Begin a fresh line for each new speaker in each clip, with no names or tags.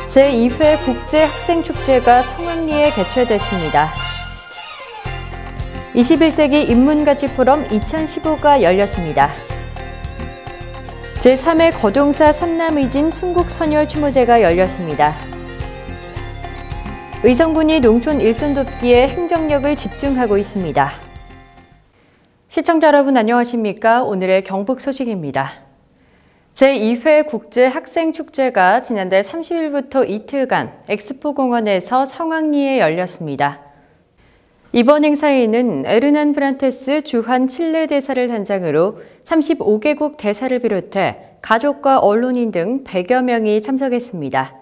제2회 국제학생축제가 성황리에 개최됐습니다. 21세기 인문가치 포럼 2015가 열렸습니다. 제3회 거동사 산남의진 순국선열 추모제가 열렸습니다. 의성군이 농촌 일손 돕기에 행정력을 집중하고 있습니다. 시청자 여러분 안녕하십니까? 오늘의 경북 소식입니다. 제2회 국제학생축제가 지난달 30일부터 이틀간 엑스포공원에서 성황리에 열렸습니다. 이번 행사에는 에르난 브란테스 주한 칠레 대사를 단장으로 35개국 대사를 비롯해 가족과 언론인 등 100여 명이 참석했습니다.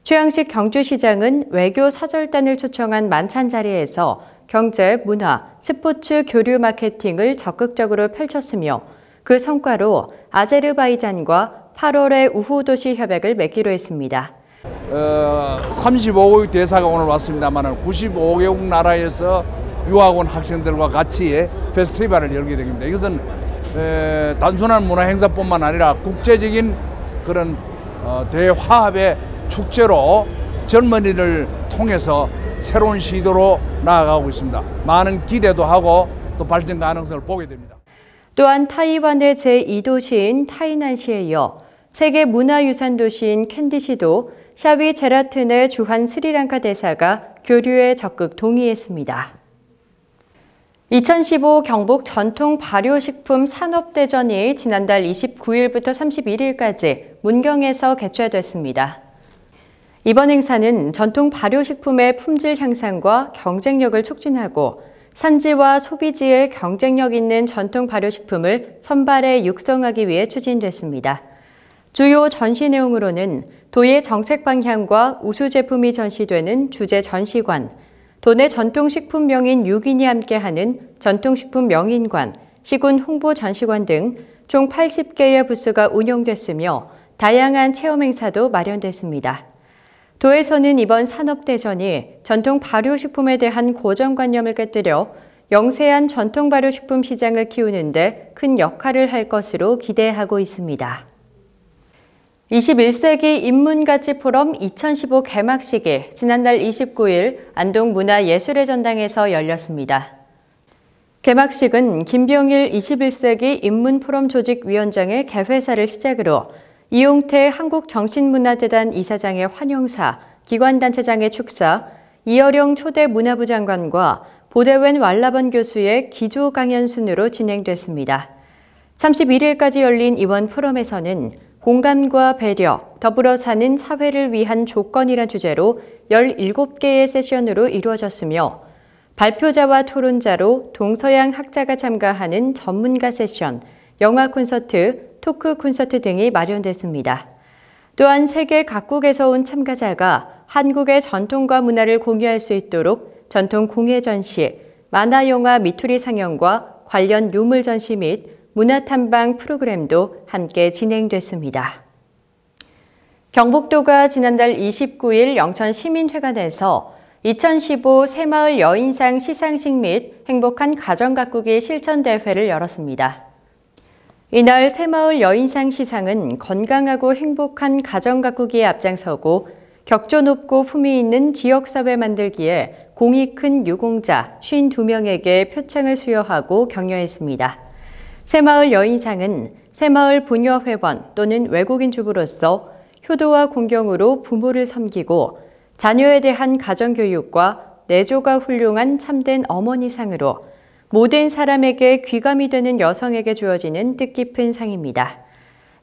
최양식 경주시장은 외교 사절단을 초청한 만찬 자리에서 경제, 문화, 스포츠, 교류 마케팅을 적극적으로 펼쳤으며 그 성과로 아제르바이잔과 8월에 우후도시 협약을 맺기로 했습니다.
35개국 대사가 오늘 왔습니다만 95개국 나라에서 유학 온 학생들과 같이 페스티벌을 열게 됩니다. 이것은 단순한 문화 행사뿐만 아니라 국제적인 그런 대화합의 축제로 젊은이를 통해서 새로운 시도로 나아가고 있습니다. 많은 기대도 하고 또 발전 가능성을 보게 됩니다.
또한 타이완의 제2도시인 타이난시에 이어 세계 문화유산 도시인 캔디시도 샤위 제라튼의 주한 스리랑카 대사가 교류에 적극 동의했습니다. 2015 경북 전통 발효식품 산업대전이 지난달 29일부터 31일까지 문경에서 개최됐습니다. 이번 행사는 전통 발효식품의 품질 향상과 경쟁력을 촉진하고 산지와 소비지의 경쟁력 있는 전통 발효식품을 선발해 육성하기 위해 추진됐습니다. 주요 전시 내용으로는 도의 정책 방향과 우수 제품이 전시되는 주제 전시관, 도내 전통식품 명인 6인이 함께하는 전통식품 명인관, 시군 홍보 전시관 등 총 80개의 부스가 운영됐으며 다양한 체험 행사도 마련됐습니다. 도에서는 이번 산업대전이 전통 발효식품에 대한 고정관념을 깨뜨려 영세한 전통 발효식품 시장을 키우는 데 큰 역할을 할 것으로 기대하고 있습니다. 21세기 인문가치 포럼 2015 개막식이 지난달 29일 안동 문화예술의 전당에서 열렸습니다. 개막식은 김병일 21세기 인문포럼 조직위원장의 개회사를 시작으로 이용태 한국정신문화재단 이사장의 환영사, 기관단체장의 축사, 이어령 초대 문화부 장관과 보대웬 왈라번 교수의 기조 강연 순으로 진행됐습니다. 31일까지 열린 이번 포럼에서는 공감과 배려, 더불어 사는 사회를 위한 조건이란 주제로 17개의 세션으로 이루어졌으며 발표자와 토론자로 동서양 학자가 참가하는 전문가 세션, 영화 콘서트, 토크 콘서트 등이 마련됐습니다. 또한 세계 각국에서 온 참가자가 한국의 전통과 문화를 공유할 수 있도록 전통 공예 전시, 만화 영화 미투리 상영과 관련 유물 전시 및 문화 탐방 프로그램도 함께 진행됐습니다. 경북도가 지난달 29일 영천시민회관에서 2015 새마을 여인상 시상식 및 행복한 가정 가꾸기 실천대회를 열었습니다. 이날 새마을 여인상 시상은 건강하고 행복한 가정 가꾸기에 앞장서고 격조 높고 품위 있는 지역사회 만들기에 공이 큰 유공자 52명에게 표창을 수여하고 격려했습니다. 새마을 여인상은 새마을 부녀회원 또는 외국인 주부로서 효도와 공경으로 부모를 섬기고 자녀에 대한 가정교육과 내조가 훌륭한 참된 어머니상으로 모든 사람에게 귀감이 되는 여성에게 주어지는 뜻깊은 상입니다.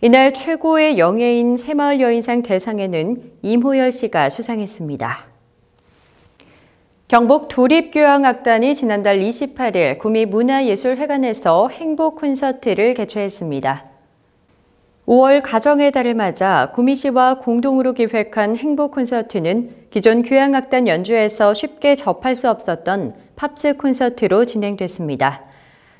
이날 최고의 영예인 새마을 여인상 대상에는 임호열 씨가 수상했습니다. 경북 도립교향악단이 지난달 28일 구미문화예술회관에서 행복 콘서트를 개최했습니다. 5월 가정의 달을 맞아 구미시와 공동으로 기획한 행복 콘서트는 기존 교향악단 연주에서 쉽게 접할 수 없었던 팝스 콘서트로 진행됐습니다.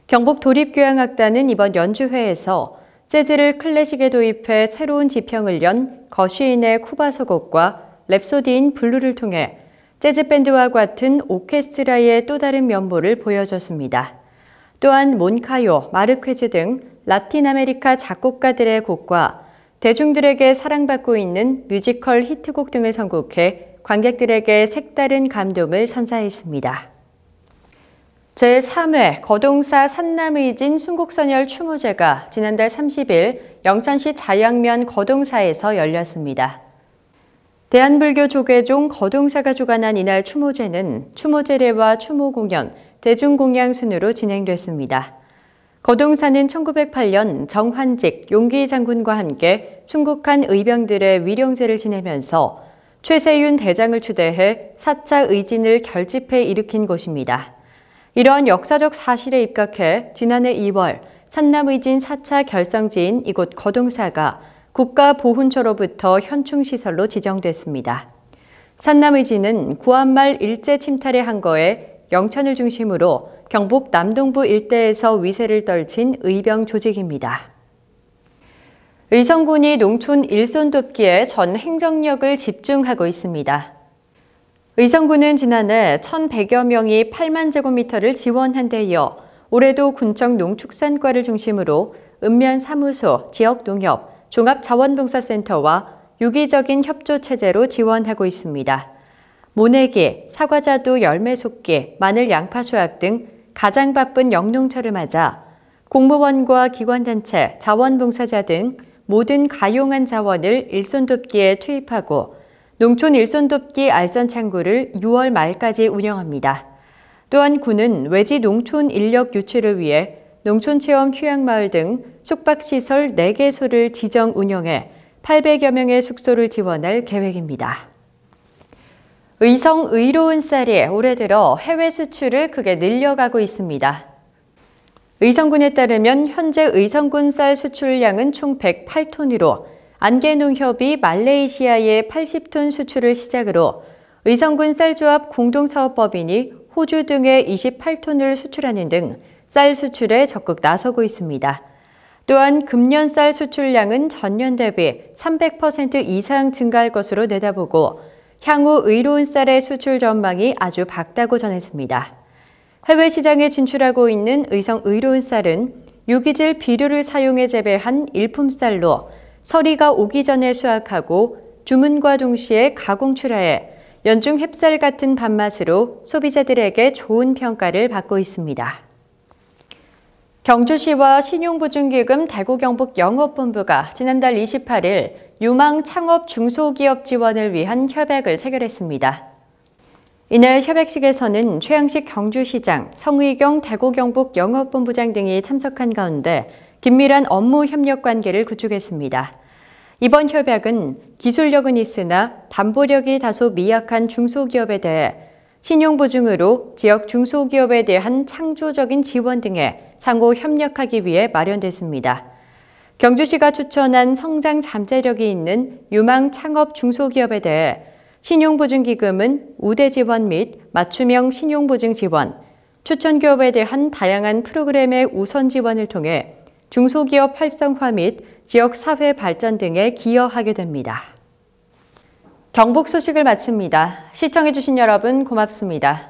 경북 도립교향악단은 이번 연주회에서 재즈를 클래식에 도입해 새로운 지평을 연 거시인의 쿠바 소곡과 랩소디인 블루를 통해 재즈밴드와 같은 오케스트라의 또 다른 면모를 보여줬습니다. 또한 몬카요, 마르퀘즈 등 라틴 아메리카 작곡가들의 곡과 대중들에게 사랑받고 있는 뮤지컬 히트곡 등을 선곡해 관객들에게 색다른 감동을 선사했습니다. 제3회 거동사 산남의진 순국선열 추모제가 지난달 30일 영천시 자양면 거동사에서 열렸습니다. 대한불교 조계종 거동사가 주관한 이날 추모제는 추모제례와 추모공연, 대중공양 순으로 진행됐습니다. 거동사는 1908년 정환직, 용기 장군과 함께 순국한 의병들의 위령제를 지내면서 최세윤 대장을 추대해 4차 의진을 결집해 일으킨 곳입니다. 이러한 역사적 사실에 입각해 지난해 2월 산남의진 4차 결성지인 이곳 거동사가 국가보훈처로부터 현충시설로 지정됐습니다. 산남의진은 구한말 일제 침탈의 항거에 영천을 중심으로 경북 남동부 일대에서 위세를 떨친 의병 조직입니다. 의성군이 농촌 일손 돕기에 전 행정력을 집중하고 있습니다. 의성군은 지난해 1,100여 명이 8만 제곱미터를 지원한 데 이어 올해도 군청 농축산과를 중심으로 읍면사무소, 지역농협, 종합자원봉사센터와 유기적인 협조체제로 지원하고 있습니다. 모내기, 사과자두 열매 속기, 마늘 양파 수확 등 가장 바쁜 영농철을 맞아 공무원과 기관단체, 자원봉사자 등 모든 가용한 자원을 일손돕기에 투입하고 농촌 일손돕기 알선 창구를 6월 말까지 운영합니다. 또한 군은 외지 농촌 인력 유치를 위해 농촌체험 휴양마을 등 숙박시설 4개소를 지정 운영해 800여 명의 숙소를 지원할 계획입니다. 의성 의로운 쌀이 올해 들어 해외 수출을 크게 늘려가고 있습니다. 의성군에 따르면 현재 의성군 쌀 수출량은 총 108톤으로 안개농협이 말레이시아에 80톤 수출을 시작으로 의성군 쌀조합 공동사업법인이 호주 등에 28톤을 수출하는 등 쌀 수출에 적극 나서고 있습니다. 또한 금년 쌀 수출량은 전년 대비 300% 이상 증가할 것으로 내다보고 향후 의로운 쌀의 수출 전망이 아주 밝다고 전했습니다. 해외 시장에 진출하고 있는 의성 의로운 쌀은 유기질 비료를 사용해 재배한 일품 쌀로 서리가 오기 전에 수확하고 주문과 동시에 가공 출하해 연중 햅쌀 같은 밥맛으로 소비자들에게 좋은 평가를 받고 있습니다. 경주시와 신용보증기금 대구경북 영업본부가 지난달 28일 유망 창업 중소기업 지원을 위한 협약을 체결했습니다. 이날 협약식에서는 최양식 경주시장, 성의경 대구경북 영업본부장 등이 참석한 가운데 긴밀한 업무 협력 관계를 구축했습니다. 이번 협약은 기술력은 있으나 담보력이 다소 미약한 중소기업에 대해 신용보증으로 지역 중소기업에 대한 창조적인 지원 등에 상호 협력하기 위해 마련됐습니다. 경주시가 추천한 성장 잠재력이 있는 유망 창업 중소기업에 대해 신용보증기금은 우대 지원 및 맞춤형 신용보증 지원, 추천기업에 대한 다양한 프로그램의 우선 지원을 통해 중소기업 활성화 및 지역사회 발전 등에 기여하게 됩니다. 경북 소식을 마칩니다. 시청해주신 여러분 고맙습니다.